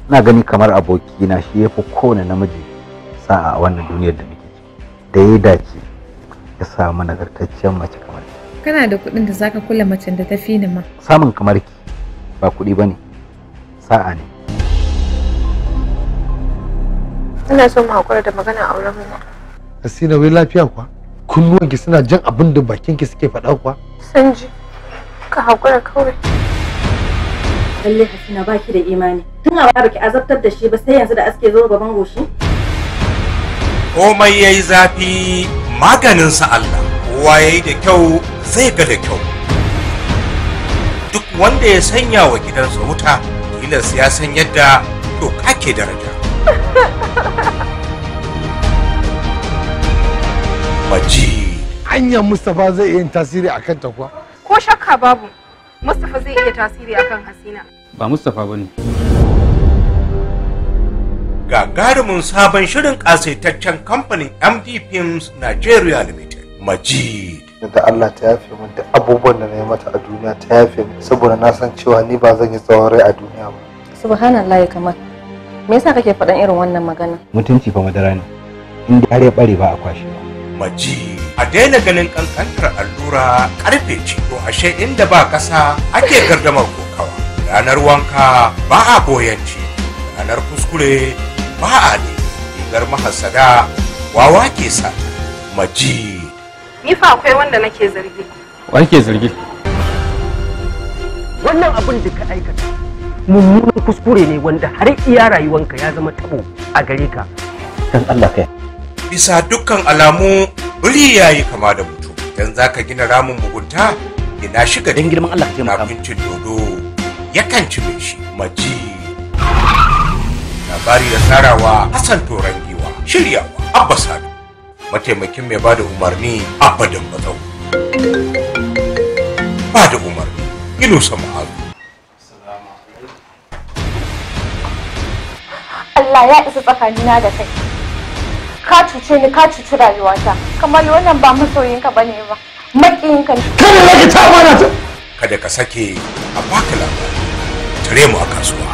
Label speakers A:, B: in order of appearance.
A: ina gani kamar abokina shi ya fi kowane namiji sa'a a wannan duniyar da muke da ya dace ya samu nagartaccen mace kamar ki.
B: Kana da kuɗin da zaka kula macen da ta fi ni ma.
A: Samun kamar ki ba kuɗi bane, sa'a ne.
C: Ina so mu hakura da magana auren mu.
D: Hasina wai lafiya kuwa? Kunnuwanki suna jan abin da bakinki suke faɗa kuwa?
C: Sanji, ka hakura kawai.
E: Lalle Hasina baki da imani. Tun a baki azabtar da shi ba sai yanzu da aske zo gaban goshi?
F: Komai yayi zafi maganin sa Allah. Kowa yayi da kyau zai ga da kyau. Duk wanda ya sanya wa gidansa wuta, tilas ya san yadda doka ke daraja. Maji.
D: Hanyar Mustapha zai iya yin tasiri a kanta kuwa?
C: Ko shakka babu, Mustapha zai iya tasiri akan Hasina.
G: Ba Mustapha bane.
F: Gagarumin sabon shirin kasaitaccen kamfanin MD Films Nigeria Limited. Majid.
D: Da Allah ta yafe min duk abubuwan da na yi mata a duniya ta yafe min saboda na san cewa ni ba zan yi tsawon rai a duniya ba.
E: Subhanallah ya kamar. Me yasa kake faɗan irin wannan magana?
A: Mutunci fa madara ne. In dai har ya bare ba a kwashe ba.
F: Maji. A daina ganin kankantar allura karfe ce to ashe inda ba kasa ake gardamar kokawa. Ranar wanka ba a boyanci. Ranar kuskure ba a ne. Rigar mahassada wawa ke sa. Maji.
C: Ni fa akwai wanda nake zargi.
G: Wa ke zargi?
H: Wannan abin da ka aikata mummunan kuskure ne wanda har iya rayuwanka ya zama tabo a gare ka.
A: Dan Allah kai.
F: Bisa dukkan alamu biri yayi kama da mutum. Dan zaka gina ramin mugunta ina shiga
H: Dan girman Allah ka taimaka.
F: abincin dodo yakan ci mai shi. Maji. Labari da tsarawa Hassan Toran Giwa. Shiryawa Abba Sadu. Mataimakin mai bada umarni Abadan Bazau. Bada umarni Inusa Ma'azu.
C: Allah ya isa tsakanina da kai. Ka cuce ni, ka cuci rayuwata. Kamar wannan ba masoyinka bane ba. Maƙiyinka ne.
D: Kada ka ta mana ta.
F: Kada ka sake a baka labari. Tare mu a kasuwa.